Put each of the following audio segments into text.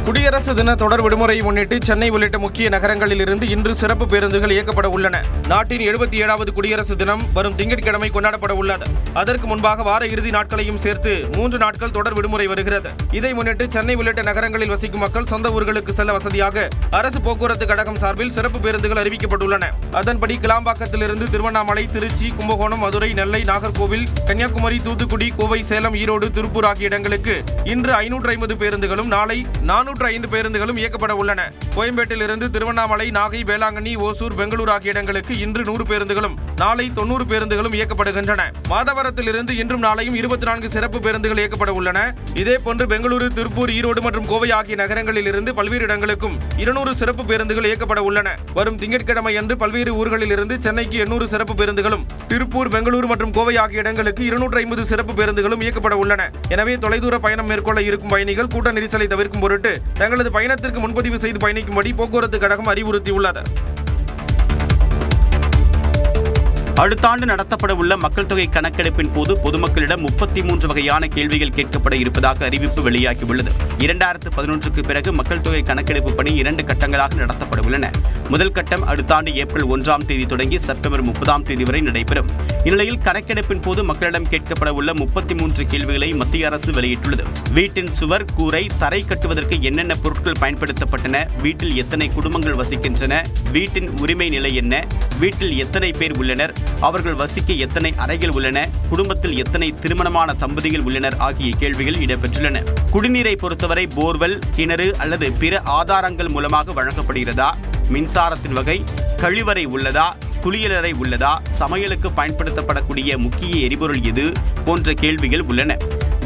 குடியரசு தின தொடர் விடுமுறையை முன்னிட்டு சென்னை உள்ளிட்ட முக்கிய நகரங்களில் இருந்து இன்று சிறப்பு பேருந்துகள் இயக்கப்பட உள்ளன. நாட்டின் 77வது குடியரசு தினம் வரும் திங்கட்கிழமை கொண்டாடப்பட உள்ளது. அதற்கு முன்பாக வார இறுதி நாட்களையும் சேர்த்து 3 நாட்கள் தொடர் விடுமுறை வருகிறது. இதை முன்னிட்டு சென்னை உள்ளிட்ட நகரங்களில் வசிக்கும் மக்கள் சொந்த ஊர்களுக்கு செல்ல வசதியாக அரசு போக்குவரத்து கழகம் சார்பில் சிறப்பு பேருந்துகள் அறிவிக்கப்பட்டுள்ளன. அதன்படி கிளாம்பாக்கத்திலிருந்து திருவண்ணாமலை, திருச்சி, கும்பகோணம், மதுரை, நெல்லை, நாகர்கோவில், கன்னியாகுமரி, தூத்துக்குடி, கோவை, சேலம், ஈரோடு, திருப்பூர் ஆகிய இடங்களுக்கு இன்று 550 பேருந்துகளும் நாளை 405 பேருந்துகளும் இயக்கப்பட உள்ளன. கோயம்பேட்டிலிருந்து திருவண்ணாமலை, நாகை, வேளாங்கண்ணி, ஓசூர், பெங்களூர் ஆகிய இடங்களுக்கு இன்று 100 பேருந்துகளும் நாளை 90 பேருந்துகளும் இயக்கப்படுகின்றன. மாதவரத்திலிருந்து இன்றும் நாளையும் 24 சிறப்பு பேருந்துகள் இயக்கப்பட உள்ளன. இதேபோன்று பெங்களூரு, திருப்பூர், ஈரோடு மற்றும் கோவை ஆகிய நகரங்களில் இருந்து பல்வேறு இடங்களுக்கும் 200 சிறப்பு பேருந்துகள் இயக்கப்பட உள்ளன. வரும் திங்கட்கிழமை அன்று பல்வேறு ஊர்களில் இருந்து சென்னைக்கு 800 சிறப்பு பேருந்துகளும், திருப்பூர், பெங்களூரு மற்றும் கோவை ஆகிய இடங்களுக்கு 250 சிறப்பு பேருந்துகளும் இயக்கப்பட உள்ளன. எனவே தொலைதூர பயணம் மேற்கொள்ள இருக்கும் பயணிகள் கூட்ட நெரிசலை தவிர்க்கும் பொருட்டு தங்களது பயணத்திற்கு முன்பதிவு செய்து பயணிக்கும்படி போக்குவரத்து கழகம் அறிவுறுத்தியுள்ளது. அடுத்த ஆண்டு நடத்தப்பட உள்ள மக்கள் தொகை கணக்கெடுப்பின் போது பொதுமக்களிடம் 33 வகையான கேள்விகள் கேட்கப்பட இருப்பதாக அறிவிப்பு வெளியாகியுள்ளது. 2011க்கு பிறகு மக்கள் தொகை கணக்கெடுப்பு பணி 2 கட்டங்களாக நடத்தப்பட உள்ளன. முதல் கட்டம் அடுத்த ஆண்டு ஏப்ரல் 1ஆம் தேதி தொடங்கி செப்டம்பர் 30ஆம் தேதி வரை நடைபெறும். இந்நிலையில் கணக்கெடுப்பின் போது மக்களிடம் கேட்கப்பட உள்ள 33 கேள்விகளை மத்திய அரசு வெளியிட்டுள்ளது. வீட்டின் சுவர், கூரை, தரை கட்டுவதற்கு என்னென்ன பொருட்கள் பயன்படுத்தப்பட்டன, வீட்டில் எத்தனை குடும்பங்கள் வசிக்கின்றன, வீட்டின் உரிமை நிலை என்ன, வீட்டில் எத்தனை பேர் உள்ளனர், அவர்கள் வசிக்க எத்தனை அறைகள் உள்ளன, குடும்பத்தில் எத்தனை திருமணமான தம்பதிகள் உள்ளனர் ஆகிய கேள்விகள் இடம்பெற்றுள்ளன. குடிநீரை பொறுத்தவரை போர்வெல், கிணறு அல்லது பிற ஆதாரங்கள் மூலமாக வழங்கப்படுகிறதா, மின்சாரத்தின் வகை, கழிவறை உள்ளதா, குளியலறை உள்ளதா, சமையலுக்கு பயன்படுத்தப்படக்கூடிய முக்கிய எரிபொருள் எது போன்ற கேள்விகள் உள்ளன.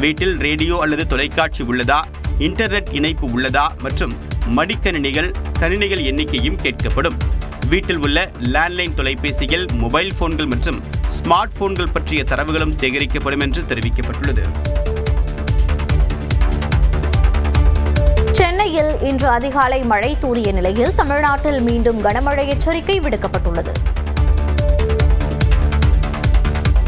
வீட்டில் ரேடியோ அல்லது தொலைக்காட்சி உள்ளதா, இன்டர்நெட் இணைப்பு உள்ளதா மற்றும் மடிக்கணினிகள், கணினிகள் எண்ணிக்கையும் கேட்கப்படும். வீட்டில் உள்ள லேண்ட்லைன் தொலைபேசிகள், மொபைல் போன்கள் மற்றும் ஸ்மார்ட் போன்கள் பற்றிய தரவுகளும் சேகரிக்கப்படும் என்று தெரிவிக்கப்பட்டுள்ளது. சென்னையில் இன்று அதிகாலை மழை தூறிய நிலையில் தமிழ்நாட்டில் மீண்டும் கனமழை எச்சரிக்கை விடுக்கப்பட்டுள்ளது.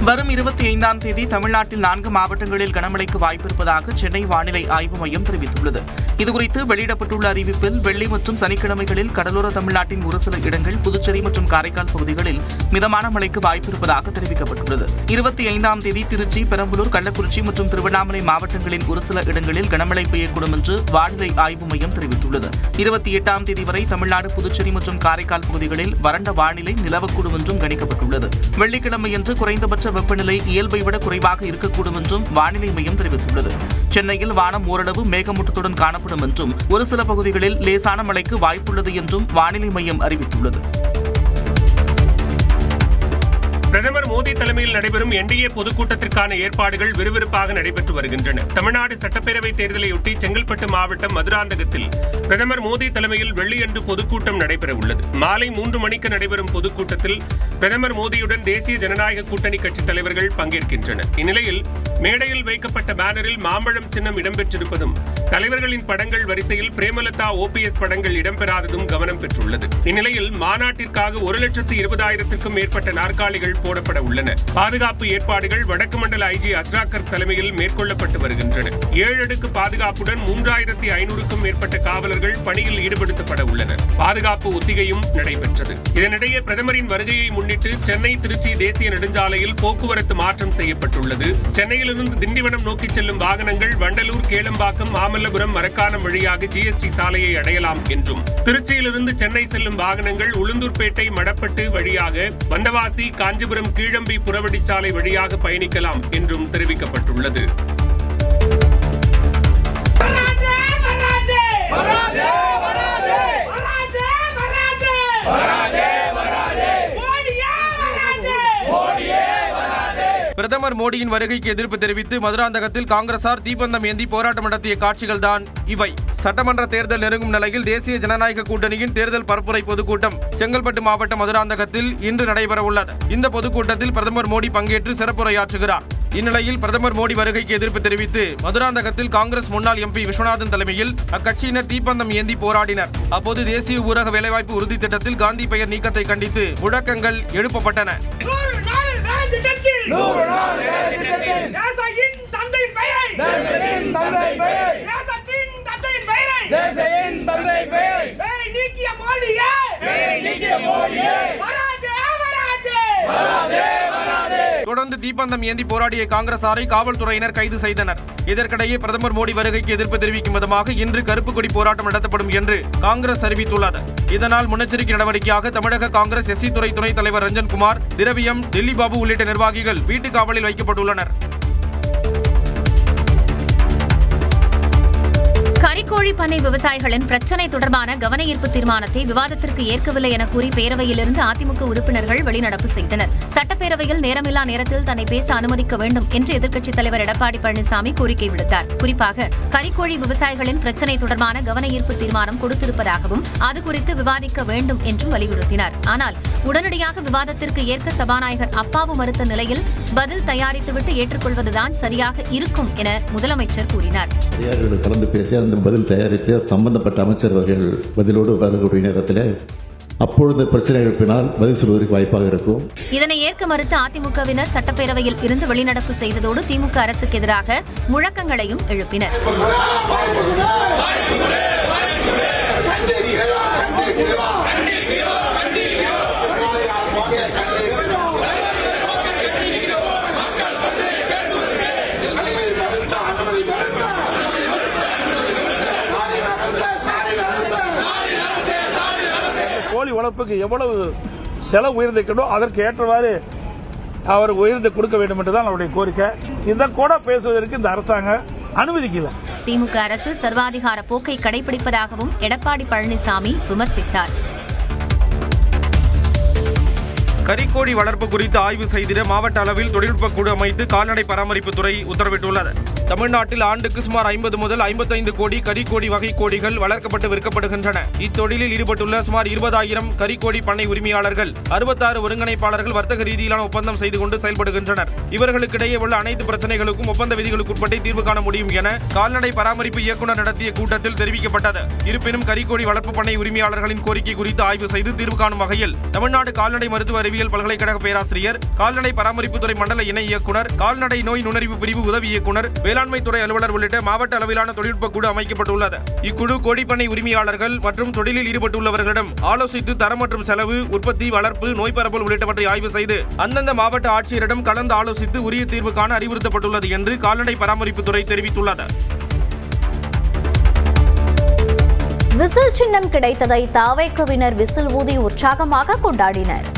வரும் 25ஆம் தேதி தமிழ்நாட்டில் 4 மாவட்டங்களில் கனமழைக்கு வாய்ப்பிருப்பதாக சென்னை வானிலை ஆய்வு மையம் தெரிவித்துள்ளது. இதுகுறித்து வெளியிடப்பட்டுள்ள அறிவிப்பில் வெள்ளி மற்றும் சனிக்கிழமைகளில் கடலோர தமிழ்நாட்டின் ஒரு சில இடங்கள், புதுச்சேரி மற்றும் காரைக்கால் பகுதிகளில் மிதமான மழைக்கு வாய்ப்பிருப்பதாக தெரிவிக்கப்பட்டுள்ளது. 25ஆம் தேதி திருச்சி, பெரம்பலூர், கள்ளக்குறிச்சி மற்றும் திருவண்ணாமலை மாவட்டங்களின் ஒரு சில இடங்களில் கனமழை பெய்யக்கூடும் என்று வானிலை ஆய்வு மையம் தெரிவித்துள்ளது. 28ஆம் தேதி வரை தமிழ்நாடு, புதுச்சேரி மற்றும் காரைக்கால் பகுதிகளில் வறண்ட வானிலை நிலவக்கூடும் என்றும் கணிக்கப்பட்டுள்ளது. வெள்ளிக்கிழமையன்று குறைந்தபட்ச வெப்பநிலை இயல்பை விட குறைவாக இருக்கக்கூடும் என்றும் வானிலை மையம் தெரிவித்துள்ளது. சென்னையில் வானம் ஓரளவு மேகமூட்டத்துடன் காணப்படும் என்றும் ஒரு சில பகுதிகளில் லேசான மழைக்கு வாய்ப்புள்ளது என்றும் வானிலை மையம் அறிவித்துள்ளது. பிரதமர் மோடி தலைமையில் நடைபெறும் என்டிஏ பொதுக்கூட்டத்திற்கான ஏற்பாடுகள் விறுவிறுப்பாக நடைபெற்று வருகின்றன. தமிழ்நாடு சட்டப்பேரவைத் தேர்தலையொட்டி செங்கல்பட்டு மாவட்டம் மதுராந்தகத்தில் பிரதமர் மோடி தலைமையில் வெள்ளியன்று பொதுக்கூட்டம் நடைபெற உள்ளது. மாலை 3 மணிக்கு நடைபெறும் பொதுக்கூட்டத்தில் பிரதமர் மோடியுடன் தேசிய ஜனநாயக கூட்டணி கட்சித் தலைவர்கள் பங்கேற்கின்றனர். இந்நிலையில் மேடையில் வைக்கப்பட்ட பேனரில் மாம்பழம் சின்னம் இடம்பெற்றிருப்பதும், தலைவர்களின் படங்கள் வரிசையில் பிரேமலதா, ஓபிஎஸ் படங்கள் இடம்பெறாததும் கவனம் பெற்றுள்ளது. இந்நிலையில் மாநாட்டிற்காக 1,20,000க்கும் மேற்பட்ட நாற்காலிகள் போடப்பட உள்ளன. பாதுகாப்பு ஏற்பாடுகள் வடக்கு மண்டல ஐஜி அஸ்ராக்கர் தலைமையில் மேற்கொள்ளப்பட்டு வருகின்றன. 7 அடுக்கு பாதுகாப்புடன் 3,500க்கும் மேற்பட்ட காவலர்கள் பணியில் ஈடுபடுத்தப்பட உள்ளனர். பாதுகாப்பு ஒத்திகையும் நடைபெற்றது. இதனிடையே பிரதமரின் வருகையை முன்னிட்டு சென்னை திருச்சி தேசிய நெடுஞ்சாலையில் போக்குவரத்து மாற்றம் செய்யப்பட்டுள்ளது. சென்னையிலிருந்து திண்டிவனம் நோக்கி செல்லும் வாகனங்கள் வண்டலூர், கேளம்பாக்கம், மாமல்லபுரம், மரக்காணம் வழியாக ஜிஎஸ்டி சாலையை அடையலாம் என்றும், திருச்சியிலிருந்து சென்னை செல்லும் வாகனங்கள் உளுந்தூர்பேட்டை, மடப்பட்டு வழியாக வந்தவாசி, காஞ்சிபுரம், கீழம்பி, புறவடி சாலை வழியாக பயணிக்கலாம் என்றும் தெரிவிக்கப்பட்டுள்ளது. பிரதமர் மோடியின் வருகைக்கு எதிர்ப்பு தெரிவித்து மதுராந்தகத்தில் காங்கிரசார் தீப்பந்தம் ஏந்தி போராட்டம் நடத்திய காட்சிகள்தான் இவை. சட்டமன்ற தேர்தல் நெருங்கும் நிலையில் தேசிய ஜனநாயக கூட்டணியின் தேர்தல் பரப்புரை பொதுக்கூட்டம் செங்கல்பட்டு மாவட்டம் மதுராந்தகத்தில் இன்று நடைபெற உள்ளது. இந்த பொதுக்கூட்டத்தில் பிரதமர் மோடி பங்கேற்று சிறப்புரையாற்றுகிறார். இந்நிலையில் பிரதமர் மோடி வருகைக்கு எதிர்ப்பு தெரிவித்து மதுராந்தகத்தில் காங்கிரஸ் முன்னாள் எம்பி விஸ்வநாதன் தலைமையில் அக்கட்சியினர் தீப்பந்தம் ஏந்தி போராடினர். அப்போது தேசிய ஊரக வேலைவாய்ப்பு உறுதி திட்டத்தில் காந்தி பெயர் நீக்கத்தை கண்டித்து முழக்கங்கள் எழுப்பப்பட்டன. தேசத்தின் தந்தை பெயரை தொடர்ந்து தீப்பந்தம் ஏந்தி போராடிய காங்கிரசாரை காவல்துறையினர் கைது செய்தனர். இதற்கிடையே பிரதமர் மோடி வருகைக்கு எதிர்ப்பு தெரிவிக்கும் விதமாக இன்று கருப்பு கொடி போராட்டம் நடத்தப்படும் என்று காங்கிரஸ் அறிவித்துள்ளது. இதனால் முன்னெச்சரிக்கை நடவடிக்கையாக தமிழக காங்கிரஸ் எஸ்சி துறை துணைத் தலைவர் ரஞ்சன்குமார், திரவியம், டெல்லி பாபு உள்ளிட்ட நிர்வாகிகள் வீட்டு காவலில் வைக்கப்பட்டுள்ளனர். கறிக்கோழி பண்ணை விவசாயிகளின் பிரச்சினை தொடர்பான கவன ஈர்ப்பு தீர்மானத்தை விவாதத்திற்கு ஏற்கவில்லை என கூறி பேரவையிலிருந்து அதிமுக உறுப்பினர்கள் வெளிநடப்பு செய்தனர். சட்டப்பேரவையில் நேரமில்லா நேரத்தில் தன்னை பேச அனுமதிக்க வேண்டும் என்று எதிர்க்கட்சித் தலைவர் எடப்பாடி பழனிசாமி கோரிக்கை விடுத்தார். குறிப்பாக கறிக்கோழி விவசாயிகளின் பிரச்சினை தொடர்பான கவன ஈர்ப்பு தீர்மானம் கொடுத்திருப்பதாகவும் அது குறித்து விவாதிக்க வேண்டும் என்றும் வலியுறுத்தினார். ஆனால் உடனடியாக விவாதத்திற்கு ஏற்க சபாநாயகர் அப்பாவு மறுத்த நிலையில் பதில் தயாரித்துவிட்டு ஏற்றுக்கொள்வதுதான் சரியாக இருக்கும் என முதலமைச்சர் கூறினார். பதில் தயாரித்து சம்பந்தப்பட்ட அமைச்சர்கள் பதிலோடு வரக்கூடிய நேரத்தில் அப்பொழுது பிரச்சனை எழுப்பினால் பதில் சொல்வதற்கு வாய்ப்பாக இருக்கும். இதனை ஏற்க மறுத்த அதிமுகவினர் சட்டப்பேரவையில் இருந்து வெளிநடப்பு செய்ததோடு திமுக அரசுக்கு எதிராக முழக்கங்களையும் எழுப்பினர். கோழி வளர்ப்புக்கு எவ்வளவு செலவு உயர்ந்திருக்கோ அதற்கு ஏற்றவாறு அவருக்கு உயர்ந்து கொடுக்க வேண்டும் என்றுதான் அவருடைய கோரிக்கை. இதை கூட பேசுவதற்கு இந்த அரசாங்கம் அனுமதிக்கல. திமுக அரசு சர்வாதிகார போக்கை கடைபிடிப்பதாகவும் எடப்பாடி பழனிசாமி விமர்சித்தார். கறிக்கோழி வளர்ப்பு குறித்து ஆய்வு செய்திட மாவட்ட அளவில் தொழில்நுட்ப குழு அமைத்து கால்நடை பராமரிப்புத்துறை உத்தரவிட்டுள்ளது. தமிழ்நாட்டில் ஆண்டுக்கு சுமார் 50 முதல் 55 கோடி கறிக்கோழி வகை கோழிகள் வளர்க்கப்பட்டு விற்கப்படுகின்றன. இத்தொழிலில் ஈடுபட்டுள்ள சுமார் 20,000 கறிக்கோழி பண்ணை உரிமையாளர்கள் 66 ஒருங்கிணைப்பாளர்கள் வர்த்தக ரீதியிலான ஒப்பந்தம் செய்து கொண்டு செயல்படுகின்றனர். இவர்களுக்கிடையே உள்ள அனைத்து பிரச்சனைகளுக்கும் ஒப்பந்த விதிகளுக்குட்பட்டே தீர்வு காண முடியும் என கால்நடை பராமரிப்பு இயக்குநர் நடத்திய கூட்டத்தில் தெரிவிக்கப்பட்டது. இருப்பினும் கறிக்கோழி வளர்ப்பு பண்ணை உரிமையாளர்களின் கோரிக்கை குறித்து ஆய்வு செய்து தீர்வு காணும் வகையில் தமிழ்நாடு கால்நடை மருத்துவ அறிவியல் பல்கலைக்கழக பேராசிரியர், கால்நடை பராமரிப்புத்துறை மண்டல இணை இயக்குநர், கால்நடை நோய் நுண்ணறிவு பிரிவு உதவி இயக்குநர், வேளாண்மை துறை அலுவலர் உள்ளிட்ட மாவட்ட அளவிலான தொழில்நுட்ப குழு அமைக்கப்பட்டுள்ளது. இக்குழு கோழிப்பண்ணை உரிமையாளர்கள் மற்றும் தொழிலில் ஈடுபட்டுள்ளவர்களிடம் ஆலோசித்து தரம் மற்றும் செலவு, உற்பத்தி, வளர்ப்பு, நோய் பரவல் உள்ளிட்டவற்றை ஆய்வு செய்து அந்தந்த மாவட்ட ஆட்சியரிடம் கலந்து ஆலோசித்து உரிய தீர்வு காண அறிவுறுத்தப்பட்டுள்ளது என்று கால்நடை பராமரிப்புத்துறை தெரிவித்துள்ளது. விசில் சின்னம் கிடைத்ததை தாவேகவினர் விசில் ஊதி உற்சாகமாக கொண்டாடினர்.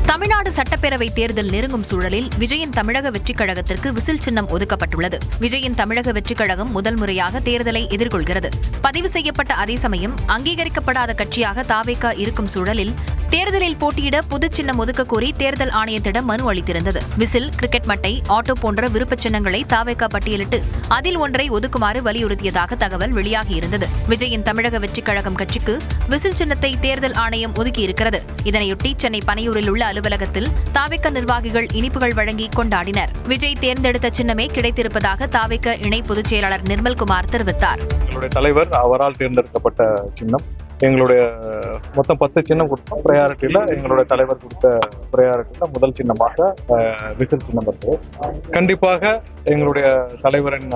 தமிழ்நாடு சட்டப்பேரவை தேர்தல் நெருங்கும் சூழலில் விஜயின் தமிழக வெற்றிக் கழகத்திற்கு விசில் சின்னம் ஒதுக்கப்பட்டுள்ளது. விஜயின் தமிழக வெற்றிக் கழகம் முதல் முறையாக தேர்தலை எதிர்கொள்கிறது. பதிவு செய்யப்பட்ட அதே சமயம் அங்கீகரிக்கப்படாத கட்சியாக தாவேகா இருக்கும் சூழலில் தேர்தலில் போட்டியிட பொது சின்னம் ஒதுக்க கோரி தேர்தல் ஆணையத்திடம் மனு அளித்திருந்தது. விசில், கிரிக்கெட் மட்டை, ஆட்டோ போன்ற விருப்ப சின்னங்களை தாவேகா பட்டியலிட்டு அதில் ஒன்றை ஒதுக்குமாறு வலியுறுத்தியதாக தகவல் வெளியாகியிருந்தது. விஜயின் தமிழக வெற்றிக் கழகம் கட்சிக்கு விசில் சின்னத்தை தேர்தல் ஆணையம் ஒதுக்கியிருக்கிறது. இதனையொட்டி சென்னை பனையூரில் உள்ள அலுவலகத்தில் தாவேகா நிர்வாகிகள் இனிப்புகள் வழங்கி கொண்டாடினர். விஜய் தேர்ந்தெடுத்த சின்னமே கிடைத்திருப்பதாக தாவேகா இணை பொதுச் செயலாளர் நிர்மல்குமார் தெரிவித்தார். எங்களுடைய தலைவர் அவரால் தேர்ந்தெடுக்கப்பட்ட சின்னம். எங்களுடைய மொத்தம் 10 சின்னம் கொடுத்தோம். ப்ரையாரிட்டியில் எங்களுடைய தலைவர் கொடுத்த ப்ரையாரிட்டியில் முதல் சின்னமாக விசில் சின்னம் இருக்கு. கண்டிப்பாக எங்களுடைய தலைவரின்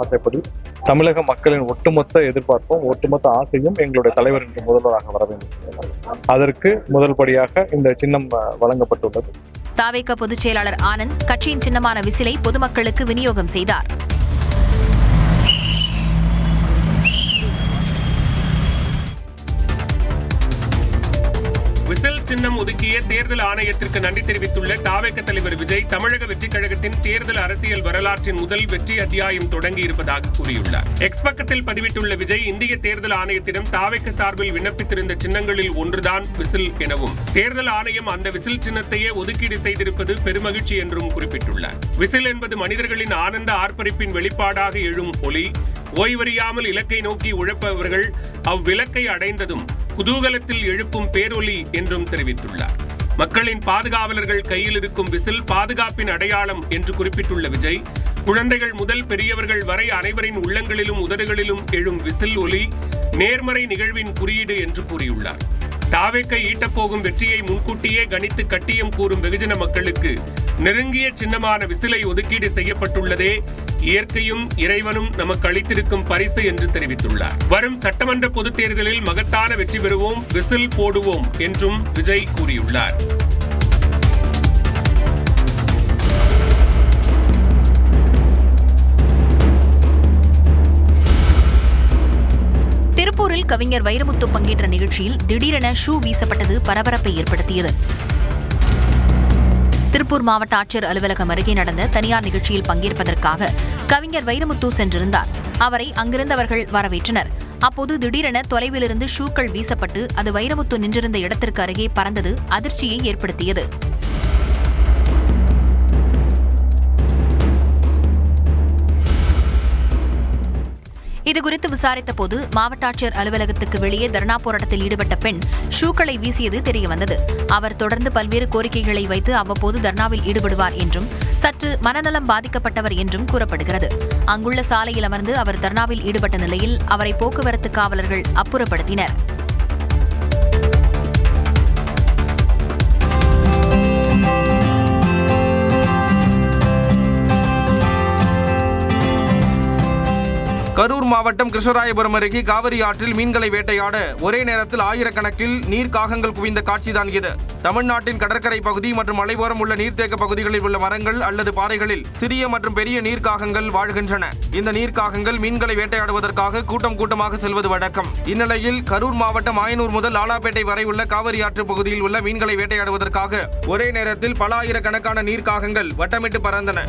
ஆசைப்படி தமிழக மக்களின் ஒட்டுமொத்த எதிர்பார்ப்பும் ஒட்டுமொத்த ஆசையும் எங்களுடைய தலைவர் என்று முதல்வராக வர வேண்டும். அதற்கு முதல் படியாக இந்த சின்னம் வழங்கப்பட்டுள்ளது. தாவேகா பொதுச் செயலாளர் ஆனந்த் கட்சியின் சின்னமான விசிலை பொதுமக்களுக்கு விநியோகம் செய்தார். விசில் சின்னம் ஒதுக்கிய தேர்தல் ஆணையத்திற்கு நன்றி தெரிவித்துள்ள தாவேக தலைவர் விஜய் தமிழக வெற்றிக் கழகத்தின் தேர்தல் அரசியல் வரலாற்றின் முதல் வெற்றி அத்தியாயம் தொடங்கி இருப்பதாக கூறியுள்ளார். எக்ஸ் பக்கத்தில் பதிவிட்டுள்ள விஜய் இந்திய தேர்தல் ஆணையத்திடம் தாவேக சார்பில் விண்ணப்பித்திருந்த சின்னங்களில் ஒன்றுதான் விசில் எனவும் தேர்தல் ஆணையம் அந்த விசில் சின்னத்தையே ஒதுக்கீடு செய்திருப்பது பெருமகிழ்ச்சி என்றும் குறிப்பிட்டுள்ளார். விசில் என்பது மனிதர்களின் ஆனந்த ஆர்ப்பரிப்பின் வெளிப்பாடாக எழும் ஒலி. ஓய்வறியாமல் இலக்கை நோக்கி உழைப்பவர்கள் அவ்விலக்கை அடைந்ததும் குதூகலத்தில் எழுப்பும் பேரொலி என்றும் தெரிவித்துள்ளார். மக்களின் பாதுகாவலர்கள் கையில் இருக்கும் விசில் பாதுகாப்பின் அடையாளம் என்று குறிப்பிட்டுள்ள விஜய், குழந்தைகள் முதல் பெரியவர்கள் வரை அனைவரின் உள்ளங்களிலும் உதடுகளிலும் எழும் விசில் ஒலி நேர்மறை நிகழ்வின் குறியீடு என்று கூறியுள்ளார். தாவேக்கை ஈட்டப்போகும் வெற்றியை முன்கூட்டியே கணித்து கட்டியம் கூறும் வெகுஜன மக்களுக்கு நெருங்கிய சின்னமான விசிலை ஒதுக்கீடு செய்யப்பட்டுள்ளதே இயற்கையும் இறைவனும் நமக்கு அளித்திருக்கும் பரிசு என்று தெரிவித்துள்ளார். வரும் சட்டமன்ற பொதுத் தேர்தலில் மகத்தான வெற்றி பெறுவோம், விசில் போடுவோம் என்றும் விஜய் கூறியுள்ளார். திருப்பூரில் கவிஞர் வைரமுத்து பங்கேற்ற நிகழ்ச்சியில் திடீரென ஷூ வீசப்பட்டது பரபரப்பை ஏற்படுத்தியது. திருப்பூர் மாவட்ட ஆட்சியர் அலுவலகம் அருகே நடந்த தனியார் நிகழ்ச்சியில் பங்கேற்பதற்காக கவிஞர் வைரமுத்து சென்றிருந்தார். அவரை அங்கிருந்தவர்கள் வரவேற்றனர். அப்போது திடீரென தொலைவிலிருந்து ஷூக்கள் வீசப்பட்டு அது வைரமுத்து நின்றிருந்த இடத்திற்கு அருகே பறந்தது அதிர்ச்சியை ஏற்படுத்தியது. இதுகுறித்து விசாரித்த போது மாவட்ட ஆட்சியர் அலுவலகத்துக்கு வெளியே தர்ணா போராட்டத்தில் ஈடுபட்ட பெண் ஷூக்களை வீசியது தெரியவந்தது. அவர் தொடர்ந்து பல்வேறு கோரிக்கைகளை வைத்து அவ்வப்போது தர்ணாவில் ஈடுபடுவார் என்றும் சற்று மனநலம் பாதிக்கப்பட்டவர் என்றும் கூறப்படுகிறது. அங்குள்ள சாலையில் அமர்ந்து அவர் தர்ணாவில் ஈடுபட்ட நிலையில் அவரை போக்குவரத்து காவலர்கள் அப்புறப்படுத்தினர். கரூர் மாவட்டம் கிருஷ்ணராயபுரம் அருகே காவிரி ஆற்றில் மீன்களை வேட்டையாட ஒரே நேரத்தில் ஆயிரக்கணக்கில் நீர்க்காகங்கள் குவிந்த காட்சிதான் இது. தமிழ்நாட்டின் கடற்கரை பகுதி மற்றும் மலையோரம் உள்ள நீர்த்தேக்க பகுதிகளில் உள்ள மரங்கள் அல்லது பாறைகளில் சிறிய மற்றும் பெரிய நீர்க்காகங்கள் வாழ்கின்றன. இந்த நீர்க்காகங்கள் மீன்களை வேட்டையாடுவதற்காக கூட்டம் கூட்டமாக செல்வது வழக்கம். இந்நிலையில் கரூர் மாவட்டம் ஆயனூர் முதல் லாலாப்பேட்டை வரை உள்ள காவிரி ஆற்று பகுதியில் உள்ள மீன்களை வேட்டையாடுவதற்காக ஒரே நேரத்தில் பல ஆயிரக்கணக்கான நீர்க்காகங்கள் வட்டமிட்டு பறந்தன.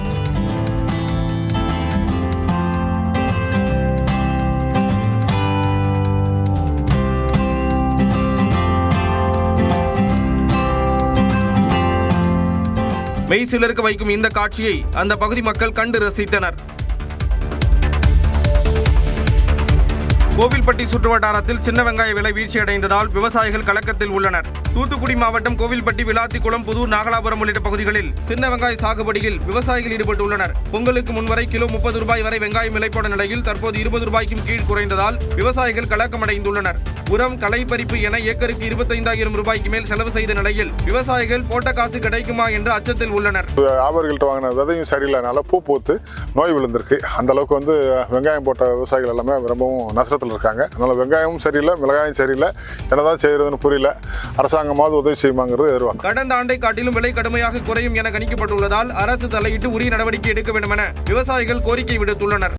மெய் சிலருக்கு வைக்கும் இந்த காட்சியை அந்த பகுதி மக்கள் கண்டு ரசித்தனர். கோவில்பட்டி சுற்றுவட்டாரத்தில் சின்ன வெங்காய விலை வீழ்ச்சியடைந்ததால் விவசாயிகள் கலக்கத்தில் உள்ளனர். தூத்துக்குடி மாவட்டம் கோவில்பட்டி, விளாத்திக்குளம், புதூர், நாகலாபுரம் உள்ளிட்ட பகுதிகளில் சின்ன வெங்காய சாகுபடியில் விவசாயிகள் ஈடுபட்டுள்ளனர். பொங்கலுக்கு முன்வரை கிலோ 30 ரூபாய் வரை வெங்காயம் விலைப்போட நிலையில் தற்போது 20 ரூபாய்க்கும் கீழ் குறைந்ததால் விவசாயிகள் கலக்கமடைந்துள்ளனர். உரம், களை பறிப்பு என ஏக்கருக்கு 25,000 ரூபாய்க்கு மேல் செலவு செய்த நிலையில் விவசாயிகள் போட்ட காசு கிடைக்குமா என்று அச்சத்தில் உள்ளனர். வியாபாரிகள்ட்ட வாங்கின விதையும் சரியில்லைனால பூ பூத்து நோய் விழுந்திருக்கு. அந்த அளவுக்கு வெங்காயம் போட்ட விவசாயிகள் எல்லாமே ரொம்பவும் நஷ்டத்தில் இருக்காங்க. அதனால வெங்காயமும் சரியில்லை, மிளகாயும் சரியில்லை. என்னதான் செய்யறதுன்னு புரியல. அரசாங்கமாவது உதவி செய்யுமாங்கிறது எதிர்பார்க்கும். கடந்த ஆண்டை காட்டிலும் விலை கடுமையாக குறையும் என கணிக்கப்பட்டுள்ளதால் அரசு தலையிட்டு உரிய நடவடிக்கை எடுக்க வேண்டும் என விவசாயிகள் கோரிக்கை விடுத்துள்ளனர்.